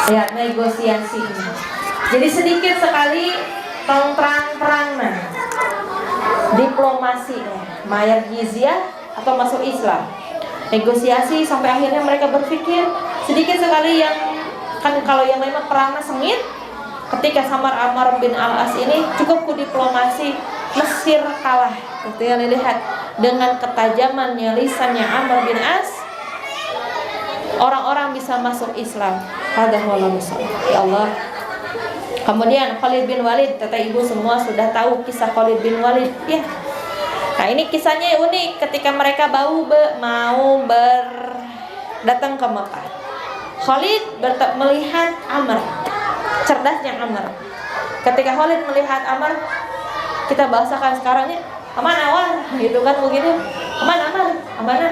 Ya, negosiasi ini. Jadi sedikit sekali terang-terangan diplomasi, bayar jizyah atau masuk Islam. Negosiasi sampai akhirnya mereka berpikir sedikit sekali yang kan kalau yang lain perangnya sengit. Ketika Samar Ammar bin Al-As ini cukup ku diplomasi, Mesir kalah. Itu yang dilihat dengan ketajamannya lisannya Amr bin As, orang-orang bisa masuk Islam. Ya Allah. Kemudian Khalid bin Walid, kata ibu semua sudah tahu kisah Khalid bin Walid ya. Nah ini kisahnya unik. Ketika mereka mau datang ke Mekah, Khalid melihat Amr, cerdasnya Amr. Ketika Khalid melihat Amr, kita bahasakan sekarangnya aman awal gitu kan begini, aman.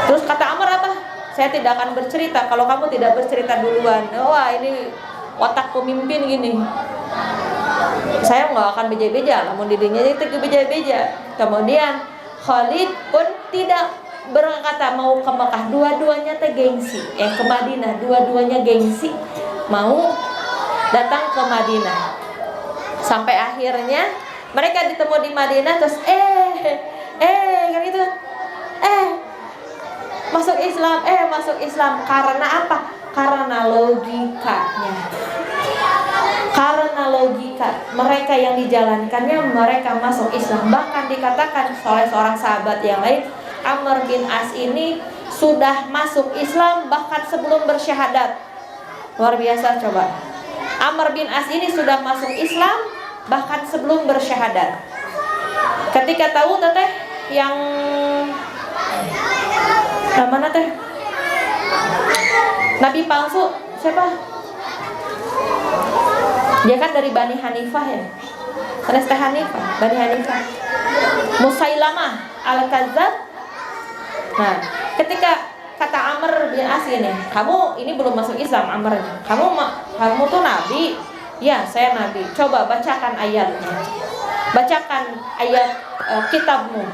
Terus kata Amr apa? Saya tidak akan bercerita kalau kamu tidak bercerita duluan. Wah ini watak pemimpin gini. Saya nggak akan beja-beja, namun dirinya itu beja-beja. Kemudian Khalid pun tidak berkata mau ke Mekah, dua-duanya teh gengsi. Ke Madinah, dua-duanya gengsi mau datang ke Madinah. Sampai akhirnya mereka ditemu di Madinah, terus kan itu masuk Islam karena apa? Karena logikanya. Karena logika mereka yang dijalankannya, mereka masuk Islam. Bahkan dikatakan oleh seorang sahabat yang lain, Amr bin As ini sudah masuk Islam bahkan sebelum bersyahadat. Luar biasa coba. Amr bin As ini sudah masuk Islam bahkan sebelum bersyahadat. Ketika tahu teteh yang mana teh Nabi palsu siapa? Dia kan dari Bani Hanifah ya. Anas teh Hanifah, Bani Hanifah. Musailamah al-Kadzdzab. Nah, ketika kata Amr bin As ini, kamu ini belum masuk Islam Amr. Kamu tuh nabi? Ya, saya nabi. Coba bacakan ayatnya. Bacakan ayat kitabmu.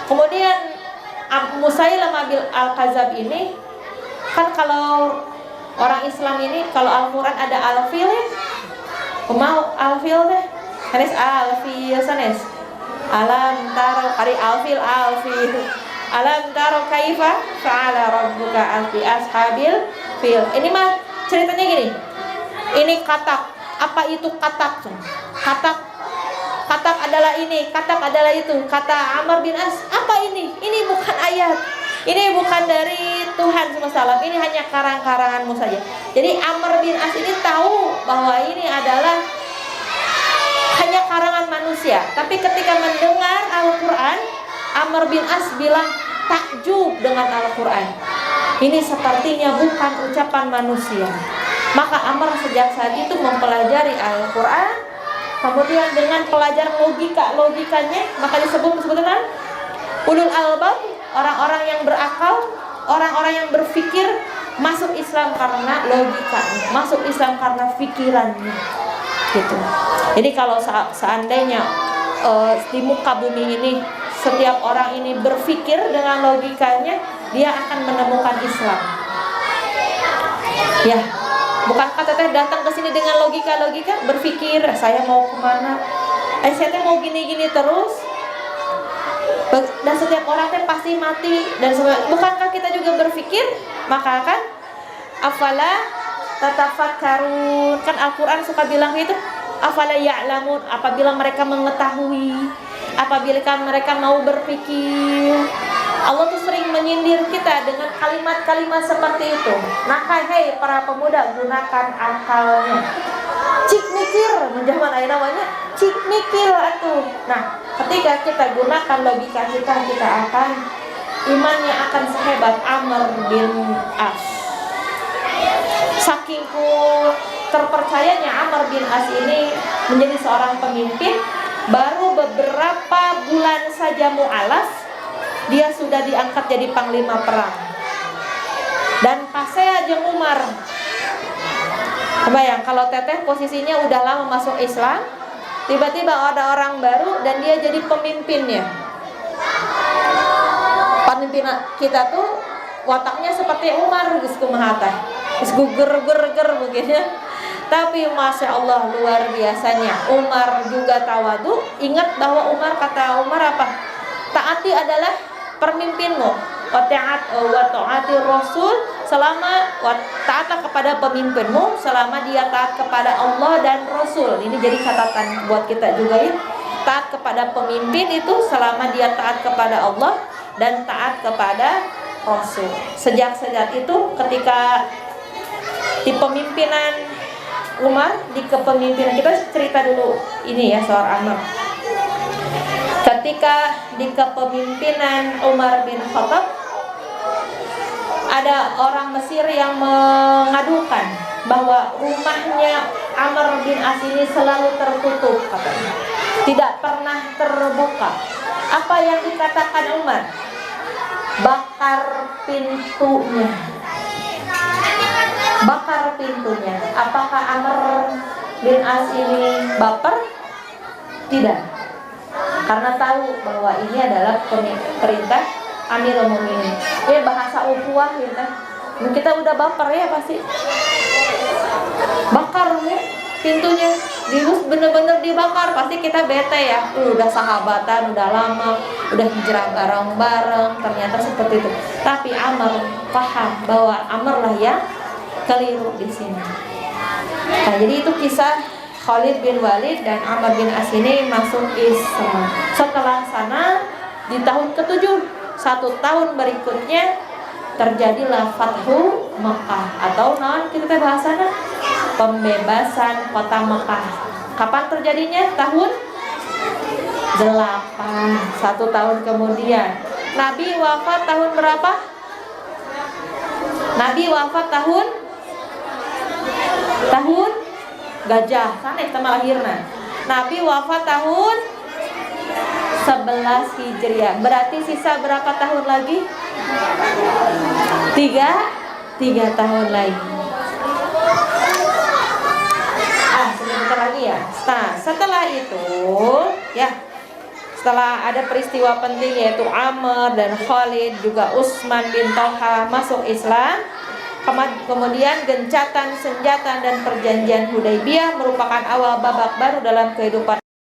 Kemudian Musailamah bil al-Kadzdzab ini kan kalau orang Islam ini kalau Al-Qur'an ada al-fil ya. Mau al-fil teh. Hanis al-fil sanes. Alam taro kari al-fil. Alam taro kaifa fa'ala rabbuka bi ashabil fil. Ini mah ceritanya gini. Ini katak. Apa itu katak? Katak adalah ini, katak adalah itu. Kata Amr bin As, apa ini? Ini bukan ayat. Ini bukan dari Tuhan semesta alam. Ini hanya karang-karanganmu saja. Jadi Amr bin As ini tahu bahwa ini adalah hanya karangan manusia. Tapi ketika mendengar Al-Quran, Amr bin As bilang takjub dengan Al-Quran. Ini sepertinya bukan ucapan manusia. Maka Amr sejak saat itu mempelajari Al-Quran. Kemudian dengan pelajaran logikanya, maka disebutkan ulul albab, orang-orang yang berakal, orang-orang yang berpikir masuk Islam karena logikanya, masuk Islam karena pikirannya, gitu. Jadi kalau seandainya di muka bumi ini setiap orang ini berpikir dengan logikanya, dia akan menemukan Islam. Ya. Bukan kata teh datang ke sini dengan logika, berpikir saya mau kemana, saya teh mau gini-gini terus. Dan setiap orang teh pasti mati dan semua. Bukankah kita juga berpikir? Maka kan afala tatafakkarun, kan Al-Qur'an suka bilang itu, afala ya'lamun, apabila mereka mengetahui, apabila mereka mau berpikir. Allah tuh sering menyindir kita dengan kalimat-kalimat seperti itu. Maka hei para pemuda, gunakan akalnya. Cik mikir, menjaman aja namanya cik mikir atuh. Nah, ketika kita gunakan logika kita akan imannya akan sehebat Amr bin As. Saking terpercayanya Amr bin As ini menjadi seorang pemimpin, baru beberapa bulan saja mu'alaf dia sudah diangkat jadi panglima perang. Dan Pasea jeung Umar. Kebayang kalau teteh posisinya udah lama masuk Islam, tiba-tiba ada orang baru dan dia jadi pemimpinnya. Pemimpin kita tuh wataknya seperti Umar geus kumaha teh. terus guger mungkin ya. Tapi Masya Allah luar biasanya Umar juga tawadu. Ingat bahwa kata Umar apa? Taati adalah permimpinmu. Wa ta'ati Rasul, taatlah kepada pemimpinmu selama dia taat kepada Allah dan Rasul. Ini jadi catatan buat kita juga ya. Taat kepada pemimpin itu selama dia taat kepada Allah dan taat kepada Rasul. Sejak itu ketika di pemimpinan Umar, di kepemimpinan, kita cerita dulu ini ya soal Amr. Ketika di kepemimpinan Umar bin Khattab, ada orang Mesir yang mengadukan bahwa rumahnya Amr bin As ini selalu tertutup, katanya, tidak pernah terbuka. Apa yang dikatakan Umar? Bakar pintunya. Bakar pintunya. Apakah Amr bin As ini baper? Tidak. Karena tahu bahwa ini adalah perintah Amirul Mukminin. Ya bahasa ukhuwah kita. Kita udah baper ya pasti. Bakar ya pintunya. Bener-bener dibakar, pasti kita bete ya. Udah sahabatan, udah lama, udah hijrah bareng-bareng, ternyata seperti itu. Tapi Amr paham bahwa Amr lah yang keliru di sini. Nah, jadi itu kisah Khalid bin Walid dan Amr bin As ini masuk Islam. Setelah sana di tahun ke-7, 1 tahun berikutnya terjadilah Fathu Mekah atau kita bahasana pembebasan kota Mekah. Kapan terjadinya? Tahun 8, 1 tahun kemudian. Nabi wafat tahun berapa? Nabi wafat tahun Gajah, sana kita lahirna. Nabi wafat tahun 11 Hijriah. Berarti sisa berapa tahun lagi? 3 tahun lagi. Sebentar lagi ya. Nah, setelah itu ya, setelah ada peristiwa penting yaitu Amr dan Khalid juga Utsman bin Talha masuk Islam. Kemudian gencatan senjata dan perjanjian Hudaybiyah merupakan awal babak baru dalam kehidupan